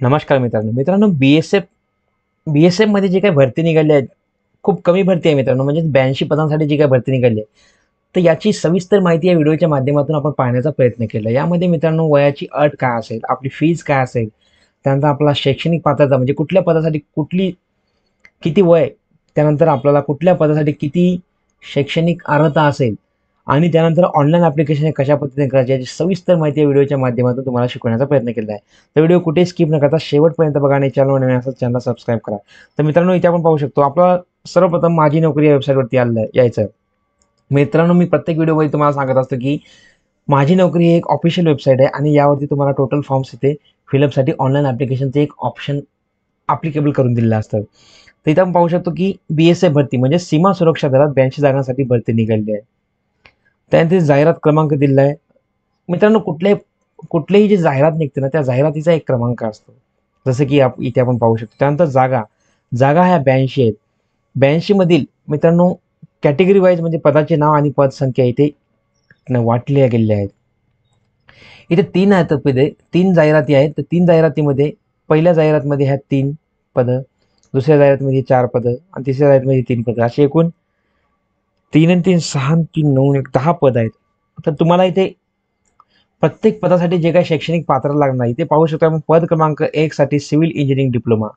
नमस्कार मित्रांनो बी S F मध्ये जे काही भरती निघाली आहेत खूप कमी भरती आहे मित्रांनो. म्हणजे 82 पदांसाठी जी काही भरती निघाली आहे, तर याची सविस्तर माहिती या व्हिडिओच्या माध्यमातून आपण पाहण्याचा प्रयत्न केला. यामध्ये मित्रांनो वयाची अट काय असेल, आपली फीज काय असेल, त्यानंतर आपला शैक्षणिक पात्रता म्हणजे कुठल्या पदासाठी किती वय, त्यानंतर आपल्याला कुठल्या पदासाठी किती शैक्षणिक अर्हता असेल आणि त्यानंतर ऑनलाईन ॲप्लिकेशन कशा पद्धतीने करायचे याची सविस्तर माहिती या व्हिडिओच्या माध्यमातून तुम्हाला शिकवण्याचा प्रयत्न केला आहे. तर व्हिडिओ कुठे स्किप न करता शेवटपर्यंत बघा आणि चॅनल नवीन असेल चॅनल सबस्क्राईब करा. तर मित्रांनो इथे आपण पाहू शकतो आपला सर्वप्रथम माझी नोकरी या वेबसाईटवरती आलेलं यायचं. मित्रांनो मी प्रत्येक व्हिडिओमध्ये तुम्हाला सांगत असतो की माझी नोकरी ही एक ऑफिशियल वेबसाईट आहे आणि यावरती तुम्हाला टोटल फॉर्म्स इथे फिलअपसाठी ऑनलाईन ॲप्लिकेशनचे एक ऑप्शन ॲप्लिकेबल करून दिलेलं असतं. तर इथं आपण पाहू शकतो की BSF भरती म्हणजे सीमा सुरक्षा दलात 82 जागांसाठी भरती निघाली आहे. त्यानंतर जाहिरात क्रमांक दिलेला आहे. मित्रांनो कुठलीही जी जाहिरात निघते ना त्या जाहिरातीचा एक क्रमांक असतो. जसं की इथे आपण पाहू शकतो. त्यानंतर जागा जागा ह्या 82 आहेत. 82 मधील मित्रांनो कॅटेगरी वाईज म्हणजे पदाचे नाव आणि पद संख्या इथे वाटल्या गेलेल्या आहेत. इथे तीन आहेत पदे, तीन जाहिराती आहेत. तर तीन जाहिरातीमध्ये पहिल्या जाहिरातीमध्ये ह्या तीन पदं, दुसऱ्या जाहिरातीमध्ये 4 पदं आणि तिसऱ्या जाहिरातीमध्ये 3 पदं, अशी एकूण 3 आणि 3 6 आणि 3 9 एक 10 पद आहेत. तर तुम्हाला इथे प्रत्येक पदासाठी जे काही शैक्षणिक पात्रता लागणार इथे पाहू शकतो आपण. पद क्रमांक 1 साठी सिव्हिल इंजिनिअरिंग डिप्लोमा,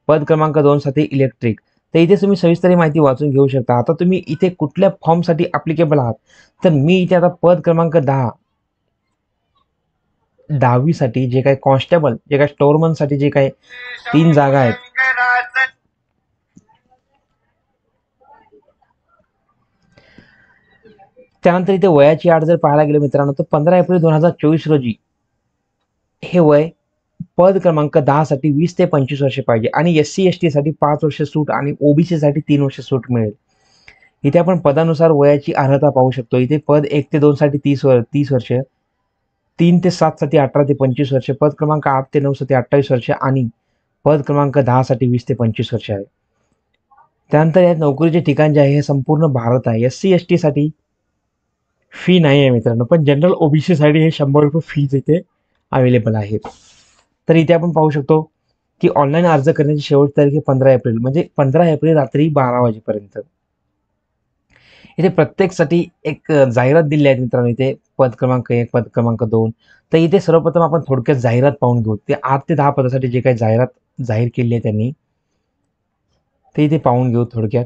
पद क्रमांक 2 साठी इलेक्ट्रिक. तर इथे तुम्ही सविस्तर माहिती वाचून घेऊ शकता. आता तुम्ही इथे कुठल्या फॉर्मसाठी अप्लिकेबल आहात, तर मी इथे आता पद क्रमांक 10 साठी जे काही कॉन्स्टेबल जे काही स्टोअरमन साठी जे काही 3 जागा आहेत, त्यानंतर इथे वयाची अट जर पाहायला गेलं मित्रांनो तर 15 एप्रिल 2024 रोजी हे वय पद क्रमांक 10 साठी 20 ते 25 वर्ष पाहिजे आणि SC ST साठी 5 वर्ष सूट आणि OBC साठी 3 वर्ष सूट मिळेल. इथे आपण पदानुसार वयाची अर्हता पाहू शकतो. इथे पद 1 ते 2 साठी 30 वर्ष, 3 ते 7 साठी 18 ते 25 वर्ष, पद क्रमांक 8 ते 9 साठी 28 वर्ष आणि पद क्रमांक 10 साठी 20 ते 25 वर्ष आहे. त्यानंतर या नोकरीचे ठिकाण जे आहे हे संपूर्ण भारत आहे. SC ST साठी फी नाही आहे मित्रांनो, पण जनरल OBC साठी हे 100 रुपये फीज इथे अवेलेबल आहे. तर इथे आपण पाहू शकतो की ऑनलाईन अर्ज करण्याची शेवट तारीख आहे 15 एप्रिल, म्हणजे 15 एप्रिल रात्री 12 वाजेपर्यंत. इथे प्रत्येकसाठी एक जाहिरात दिली आहे मित्रांनो. इथे पद क्रमांक 1, पद क्रमांक 2. तर इथे सर्वप्रथम आपण थोडक्यात जाहिरात पाहून घेऊ. ते 8 ते 10 पदासाठी जे काही जाहिरात जाहीर केली आहे त्यांनी, ते इथे पाहून घेऊ थोडक्यात.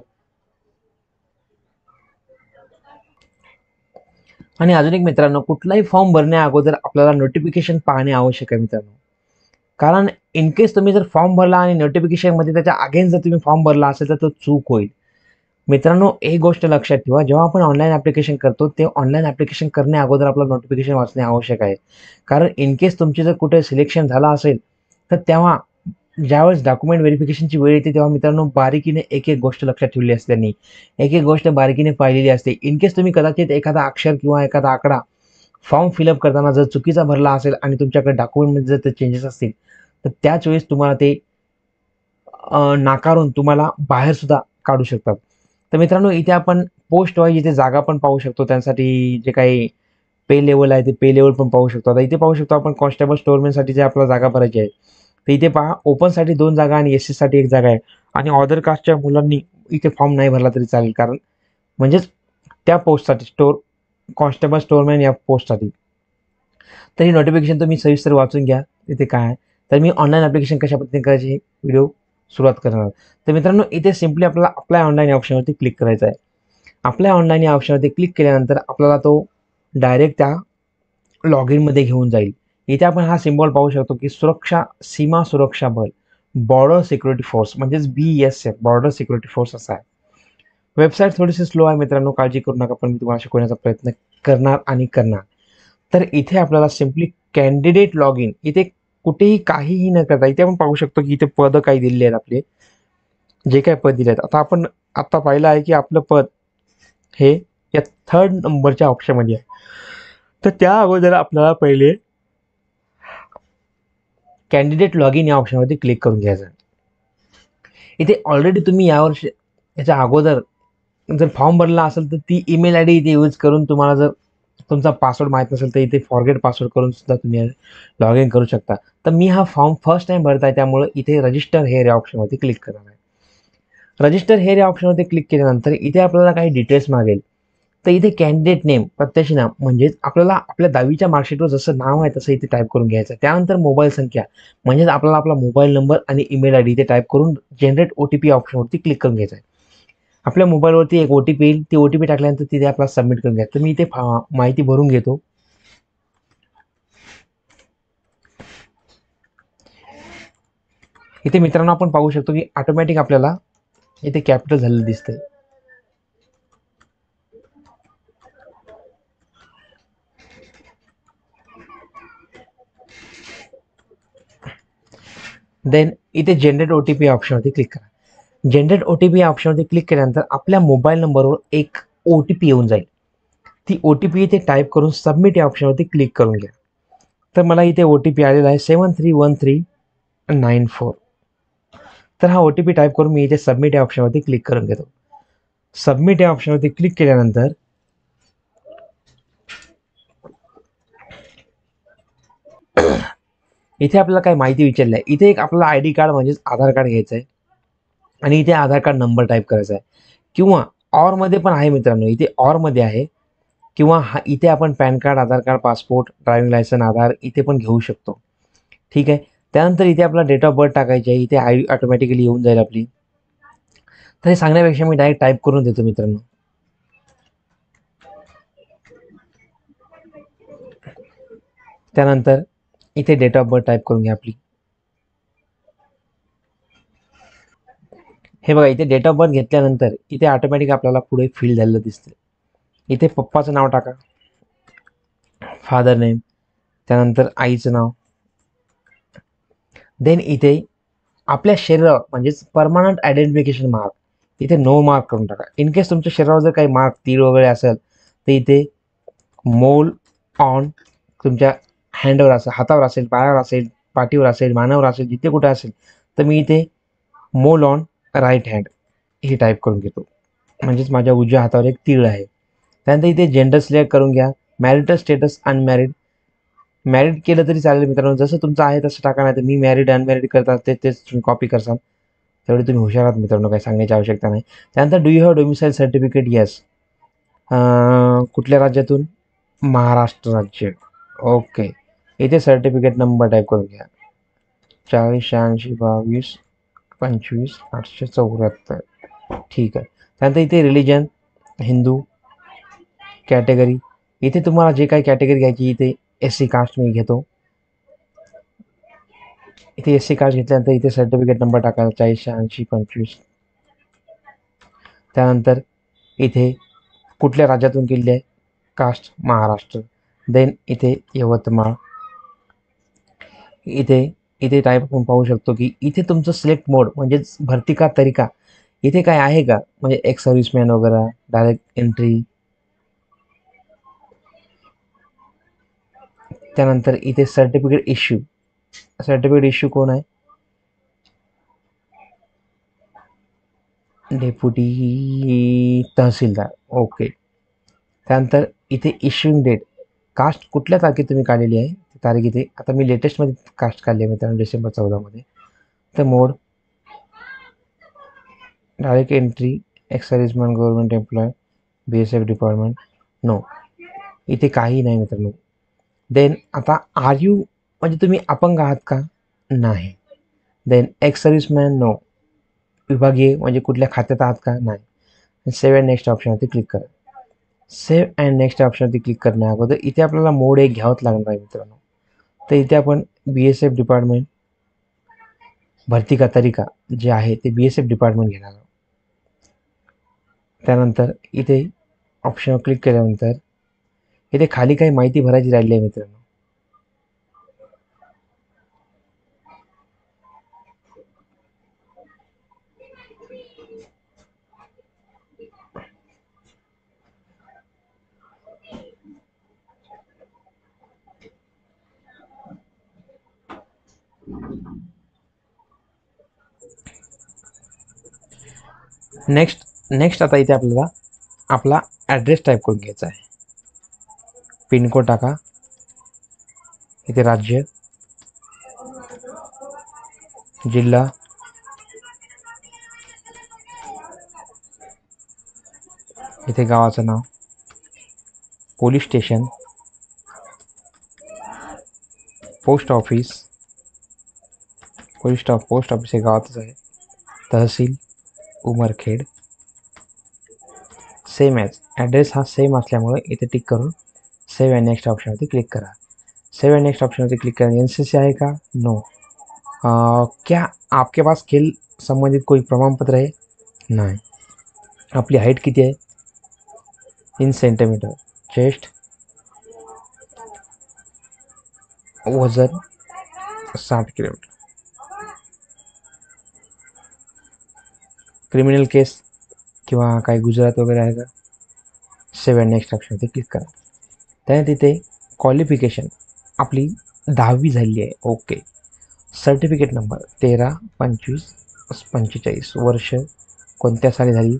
आणि अजून एक मित्रांनो, कुठलाही फॉर्म भरण्या अगोदर आपल्याला नोटिफिकेशन पाहणे आवश्यक आहे मित्रांनो. कारण इन केस तुम्ही जर फॉर्म भरला आणि नोटिफिकेशनमध्ये त्याच्या अगेन्स्ट जर तुम्ही फॉर्म भरला असेल तर तो चूक होईल. मित्रांनो एक गोष्ट लक्षात ठेवा, जेव्हा आपण ऑनलाईन ॲप्लिकेशन करतो ते ऑनलाईन ॲप्लिकेशन करण्या अगोदर आपलं नोटिफिकेशन वाचणे आवश्यक आहे. कारण इन केस तुमचे जर कुठे सिलेक्शन झालं असेल तर तेव्हा ज्यावेळेस डॉक्युमेंट व्हेरिफिकेशनची वेळ येते तेव्हा मित्रांनो बारीकीने एक एक गोष्ट लक्षात ठेवली असते त्यांनी, एक एक गोष्ट बारीकीने पाहिलेली असते. इन केस तुम्ही कदाचित एखादा अक्षर किंवा एखादा आकडा फॉर्म फिलअप करताना जर चुकीचा भरला असेल आणि तुमच्याकडे डॉक्युमेंटमध्ये जर ते चेंजेस असतील तर त्याच वेळेस तुम्हाला ते नाकारून तुम्हाला बाहेर सुद्धा काढू शकतात. तर मित्रांनो इथे आपण पोस्ट वाईज इथे जागा पण पाहू शकतो. त्यासाठी जे काही पे लेवल आहे ते पे लेवल पण पाहू शकतो. आता इथे पाहू शकतो आपण कॉन्स्टेबल स्टोअरमॅनसाठी जे आपल्याला जागा भरायची आहे. तर इथे पहा ओपनसाठी 2 जागा आणि SC साठी 1 जागा आहे आणि अदर कास्टच्या मुलांनी इथे फॉर्म नाही भरला तरी चालेल. कारण म्हणजेच त्या पोस्टसाठी कॉन्स्टेबल स्टोअरमॅन या पोस्टसाठी. तर ही नोटिफिकेशन तुम्ही सविस्तर वाचून घ्या. इथे काय आहे तर मी ऑनलाईन ॲप्लिकेशन कशा पद्धतीने करायची हे व्हिडिओ सुरुवात करणार. तर मित्रांनो इथे सिम्पली आपल्याला अप्लाय ऑनलाईन या ऑप्शनवरती क्लिक करायचं आहे. अप्लाय ऑनलाईन या ऑप्शनवरती क्लिक केल्यानंतर आपल्याला तो डायरेक्ट त्या लॉग इनमध्ये घेऊन जाईल. इथे आपण हा सिम्बॉल पाहू शकतो की सीमा सुरक्षा बल, बॉर्डर सिक्युरिटी फोर्स म्हणजेच BSF बॉर्डर सिक्युरिटी फोर्स असा आहे. वेबसाईट थोडीशी स्लो आहे मित्रांनो, काळजी करू नका, पण मी तुम्हाला शिकवण्याचा प्रयत्न करणार. तर इथे आपल्याला सिम्पली कॅन्डिडेट लॉग इन, इथे कुठेही काहीही न करता इथे आपण पाहू शकतो की इथे पद काही दिलेले आहेत आपले, जे काही पद दिले आहेत. आता आपण आता पाहिलं आहे की आपलं पद हे या 3rd नंबरच्या ऑप्शनमध्ये आहे. तर त्या अगोदर आपल्याला पहिले कॅन्डिडेट लॉग इन या ऑप्शनवरती क्लिक करून घ्यायचं आहे. इथे ऑलरेडी तुम्ही याच्या अगोदर जर फॉर्म भरला असेल तर ती ईमेल ID इथे यूज करून तुम्हाला जर तुमचा पासवर्ड माहीत नसेल तर इथे फॉरगेट पासवर्ड करून सुद्धा तुम्ही लॉग इन करू शकता. तर मी हा फॉर्म फर्स्ट टाइम भरत आहे, त्यामुळे इथे रजिस्टर हेअर या ऑप्शनवरती क्लिक करणार आहे. रजिस्टर हेअर या ऑप्शनवरती क्लिक केल्यानंतर इथे आपल्याला काही डिटेल्स मागेल. तर इथे कॅन्डिडेट नेम, प्रत्याशी नाव, म्हणजेच आपल्याला आपल्या 10वीच्या मार्कशीटवर जसं नाव आहे तसं इथे टाईप करून घ्यायचं. त्यानंतर मोबाईल संख्या, म्हणजेच आपल्याला आपला मोबाईल नंबर आणि ईमेल आयडी इथे टाईप करून जनरेट OTP ऑप्शनवरती क्लिक करून घ्यायचं आहे. आपल्या मोबाईलवरती एक OTP येईल, ती OTP टाकल्यानंतर तिथे आपल्याला सबमिट करून घ्या. तर मी इथे माहिती भरून घेतो. इथे मित्रांनो आपण पाहू शकतो की ऑटोमॅटिक आपल्याला इथे कॅपिटल झालेलं दिसतंय. देन इथे जनरेट OTP ऑप्शनवरती क्लिक करा. जनरेट OTP ऑप्शनवरती क्लिक केल्यानंतर आपल्या मोबाईल नंबरवर एक OTP येऊन जाईल. ती OTP इथे टाईप करून सबमिट या ऑप्शनवरती क्लिक करून घ्या. तर मला इथे OTP आलेला आहे 731394. तर हा OTP टाईप करून मी इथे सबमिट या ऑप्शनवरती क्लिक करून घेतो. सबमिट या ऑप्शनवरती क्लिक केल्यानंतर इथे आपल्याला काय माहिती विचारली आहे. इथे एक आपल्याला ID कार्ड म्हणजेच आधार कार्ड घ्यायचं आहे आणि इथे आधार कार्ड नंबर टाईप करायचा आहे. किंवा मध्ये पण आहे मित्रांनो, इथे मध्ये आहे. किंवा इथे आपण पॅन कार्ड, आधार कार्ड, पासपोर्ट, ड्रायव्हिंग लायसन, आधार इथे पण घेऊ शकतो. ठीक आहे. त्यानंतर इथे आपला डेट ऑफ बर्थ टाकायची आहे. इथे ऑटोमॅटिकली येऊन जाईल आपली. तर हे सांगण्यापेक्षा मी डायरेक्ट टाईप करून देतो मित्रांनो. त्यानंतर इथे डेट ऑफ बर्थ टाईप करून घ्या आपली. हे बघा, इथे डेट ऑफ बर्थ घेतल्यानंतर इथे ऑटोमॅटिक आपल्याला पुढे फिल झालेलं दिसते. इथे पप्पाचं नाव टाका, फादर नेम, त्यानंतर आईचं नाव. देन इथे आपल्या शरीरावर म्हणजेच परमनंट आयडेंटिफिकेशन मार्क इथे नो मार्क करून टाका. इन केस तुमच्या शरीरावर जर काही मार्क, तीळ वगैरे असेल तर इथे मोल ऑन तुमच्या हँडवर असेल, हातावर असेल, पायावर असेल, पाठीवर असेल, मानावर असेल, जिथे कुठे असेल तर मी इथे मोल ऑन राईट हँड हे टाईप करून घेतो. म्हणजेच माझ्या उजव्या हातावर एक तीळ आहे. त्यानंतर इथे जेंडर सिलेक्ट करून घ्या. Marital status unmarried. मॅरिड केलं तरी चालेल मित्रांनो, जसं तुमचं आहे तसं टाका. नाही तर मी मॅरिड अनमॅरिड करतात तेच तुम्ही कॉपी करसाल. तेवढे तुम्ही हुशार आहात मित्रांनो, काही सांगण्याची आवश्यकता नाही. त्यानंतर do you have domicile certificate? Yes. कुठल्या राज्यातून? महाराष्ट्र राज्य. ओके. इथे सर्टिफिकेट नंबर टाईप करून घ्या. 4086222584. ठीक आहे. त्यानंतर इथे रिलिजन हिंदू. कॅटेगरी इथे तुम्हाला जे काही कॅटेगरी घ्यायची, इथे SC कास्ट मी घेतो. इथे SC कास्ट घेतल्यानंतर इथे सर्टिफिकेट नंबर टाकायचा 408625. त्यानंतर इथे कुठल्या राज्यातून केली आहे? कास्ट महाराष्ट्र. देन इथे यवतमाळ. इथे इथे टाईप आपण पाहू शकतो की इथे तुमचं सिलेक्ट मोड म्हणजेच भरती का तरीका इथे काय आहे का, म्हणजे एक्स सर्व्हिसमॅन वगैरे, डायरेक्ट एंट्री. त्यानंतर इथे सर्टिफिकेट इश्यू. सर्टिफिकेट इश्यू कोण आहे? डेप्युटी तहसीलदार. ओके. त्यानंतर इथे इश्यूइंग डेट, कास्ट कुठल्या तारखेत तुम्ही काढलेली आहे तारीख इथे. आता मी लेटेस्टमध्ये कास्ट काढली आहे मित्रांनो, डिसेंबर 14 तर mode direct entry, ex serviceman, government employ, BSF department, no. इथे काही नाही मित्रांनो. देन आता आर यू म्हणजे तुम्ही अपंग आहात का? नाही. Then ex serviceman, no. विभागीय म्हणजे कुठल्या खात्यात आहात का? नाही. सेव्ह अँड नेक्स्ट ऑप्शनवरती क्लिक करा. सेव्ह अँड नेक्स्ट ऑप्शनवरती क्लिक करण्या अगोदर इथे आपल्याला मोड एक घ्यावंच लागणार आहे मित्रांनो. तर इथे आपण BSF डिपार्टमेंट भरती का तरीका जे आहे ते BSF डिपार्टमेंट घेणार आहोत. त्यानंतर इथे ऑप्शनवर क्लिक केल्यानंतर इथे खाली काही माहिती भरायची राहिली आहे मित्रांनो. नेक्स्ट आता इथे आपल्याला आपला ॲड्रेस टाईप करून घ्यायचा आहे. पिनकोड टाका, इथे राज्य, जिल्हा, इथे गावाचं नाव, police station, post office, post office हे गावातच आहे, तहसील उमरखेड, सेम ॲड्रेस हा सेम असल्यामुळे इथे टिक करून सेव्ह अँड नेक्स्ट ऑप्शनवरती क्लिक करा. सेव्ह अँड नेक्स्ट ऑप्शनवरती क्लिक करा. NCC आहे का? नो. क्या आपके पास खेल संबंधित कोई प्रमाणपत्र आहे? नाही. आपली हाईट किती आहे? In centimetre. चेस्ट, वजन 60 किलो. क्रिमिनल केस किंवा काही गुजरात वगैरे आहे का? सेव्ह अँड नेक्स्ट ऑप्शनवरती क्लिक करा. त्याने तिथे क्वालिफिकेशन आपली 10वी झाली आहे. ओके. Certificate number 13/25/45. वर्ष कोणत्या साली झाली?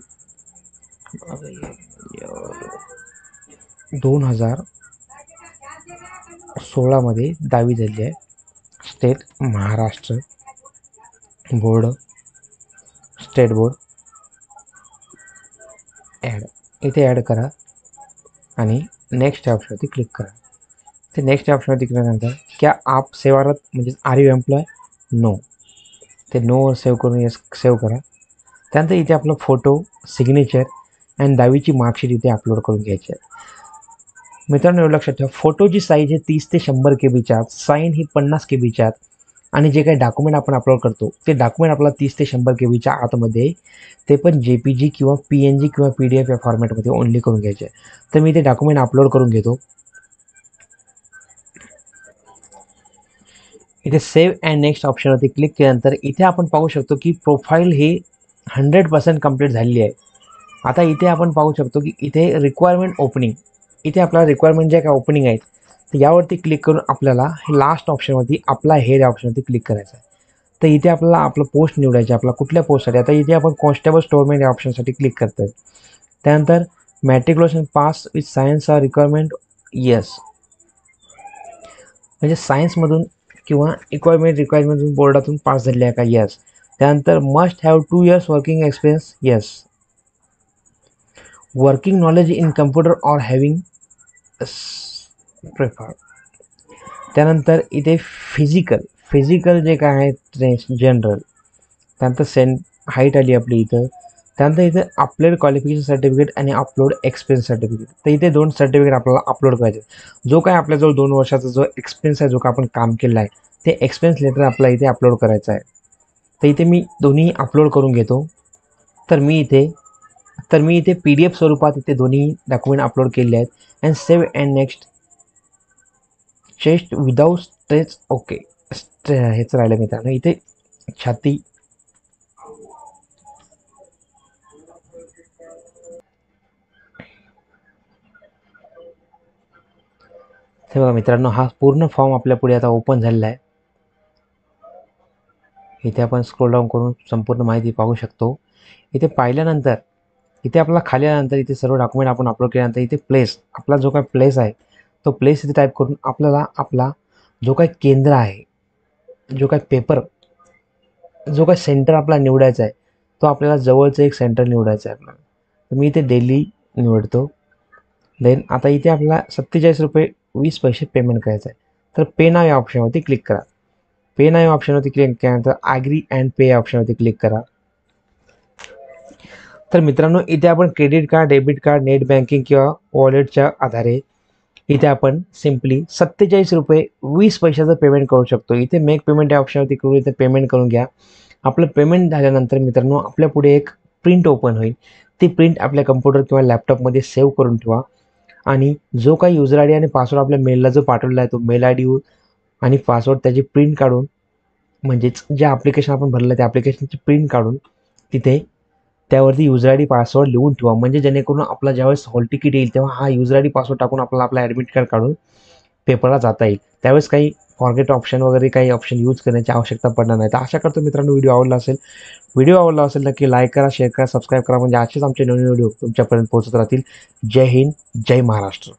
2016मध्ये 10वी झाली आहे. State Maharashtra. Board state board. Add, इथे ॲड करा आणि नेक्स्ट ऑप्शनवरती क्लिक करा. ते नेक्स्ट ऑप्शनवरती क्लिक केल्यानंतर क्या आप सेवारत म्हणजे आर यू एम्प्लॉय? नो. ते नोवर सेव्ह करून येस सेव्ह करा. त्यानंतर इथे आपला फोटो, सिग्नेचर आणि 10वीची मार्कशीट इथे अपलोड करून घ्यायची आहे. मित्रांनो एवढं लक्षात ठेवा, फोटोची साईज आहे 30 ते 100 KB, साईन ही 50 KB, आणि जे काही डॉक्युमेंट आपण अपलोड करतो ते डॉक्युमेंट आपल्याला 30 ते 100 KB आतमध्ये, ते पण JPG किंवा PNG किंवा PDF या फॉर्मॅटमध्ये ओनली करून घ्यायचे आहे. तर मी ते डॉक्युमेंट अपलोड करून घेतो. इथे सेव्ह अँड नेक्स्ट ऑप्शनवरती क्लिक केल्यानंतर इथे आपण पाहू शकतो की प्रोफाईल ही 100% कंप्लीट झालेली आहे. आता इथे आपण पाहू शकतो की इथे रिक्वायरमेंट ओपनिंग, इथे आपला रिक्वायरमेंट जे काय ओपनिंग आहेत तर यावरती क्लिक करून आपल्याला लास्ट ऑप्शनवरती आपला हे ऑप्शनवरती क्लिक करायचं आहे. तर इथे आपल्याला आपलं पोस्ट निवडायचं आहे. आपला कुठल्या पोस्टसाठी? आता इथे आपण कॉन्स्टेबल स्टोअरमॅन या ऑप्शनसाठी क्लिक करतोय. त्यानंतर matriculation pass with science are requirement, yes. म्हणजे सायन्समधून किंवा रिक्वायरमेंट बोर्डातून पास झाले आहे का? येस. त्यानंतर must have 2 years working experience, yes. Working knowledge in computer or having prefer. त्यानंतर इथे फिजिकल जे काय आहे जनरल. त्यानंतर हाईट आली आपली इथं. त्यानंतर इथे अपलोड क्वालिफिकेशन सर्टिफिकेट आणि अपलोड एक्सपिरियन्स सर्टिफिकेट. तर इथे 2 सर्टिफिकेट आपल्याला अपलोड करायचे. जो काय आपल्याजवळ 2 वर्षाचा जो एक्सपिरियन्स आहे, जो काय आपण काम केलं आहे, ते एक्सपिरियन्स लेटर आपल्याला इथे अपलोड करायचं आहे. तर इथे मी दोन्ही अपलोड करून घेतो. तर मी इथे PDF स्वरूपात इथे दोन्ही डॉक्युमेंट अपलोड केले आहेत. And save and next. Chest without stretch, okay. हेच राहिलं मित्रांनो. इथे छाती, हे बघा मित्रांनो, हा पूर्ण फॉर्म आपल्या पुढे आता ओपन झालेला आहे. इथे आपण स्क्रोल डाऊन करून संपूर्ण माहिती पाहू शकतो. इथे पाहिल्यानंतर इथे आपल्याला खाली आल्यानंतर इथे सर्व डॉक्युमेंट आपण अपलोड केल्यानंतर इथे प्लेस, आपला जो काही प्लेस आहे तो प्लेस इथे टाईप करून आपल्याला आपला जो काही केंद्र आहे, जो काही पेपर, जो काही सेंटर आपला निवडायचा आहे, तो आपल्याला जवळचं एक सेंटर निवडायचं आहे आपल्याला. तर मी इथे दिल्ली निवडतो. देन आता इथे आपल्याला ₹47.20 पेमेंट करायचं आहे. तर पे नाव या ऑप्शनवरती क्लिक करा. पे नाव या ऑप्शनवरती क्लिक केल्यानंतर ॲग्री अँड पे या ऑप्शनवरती क्लिक करा. तर मित्रांनो इथे आपण credit card, debit card, net banking किंवा वॉलेटच्या आधारे इथे आपण सिम्पली ₹47.20 पेमेंट करू शकतो. इथे मेक पेमेंट या ऑप्शनवरती करून इथे पेमेंट करून घ्या. आपलं पेमेंट झाल्यानंतर मित्रांनो आपल्या पुढे एक प्रिंट ओपन होईल. ती प्रिंट आपल्या कम्प्युटर किंवा लॅपटॉपमध्ये सेव्ह करून ठेवा. आणि जो काही युजर आय डी आणि पासवर्ड आपल्या मेलला जो पाठवलेला आहे तो मेल आय डी आणि पासवर्ड त्याची प्रिंट काढून, म्हणजेच जे ॲप्लिकेशन आपण भरलं त्या ॲप्लिकेशनची प्रिंट काढून तिथे त्यावरती युजर आय डी पासवर्ड लिहून ठेवा. म्हणजे जेणेकरून आपला ज्यावेळेस हॉल तिकीट येईल तेव्हा हा युजर आय डी पासवर्ड टाकून आपल्याला आपला ॲडमिट कार्ड काढून पेपरला जाता येईल. त्यावेळेस काही फॉरगेट ऑप्शन वगैरे काही ऑप्शन यूज करण्याची आवश्यकता पडणार नाही. तर आशा करतो मित्रांनो व्हिडिओ आवडला असेल नक्की लाईक करा, शेअर करा, सबस्क्राईब करा. म्हणजे असेच आमचे नवीन व्हिडिओ तुमच्यापर्यंत पोहोचत राहतील. जय हिंद, जय महाराष्ट्र.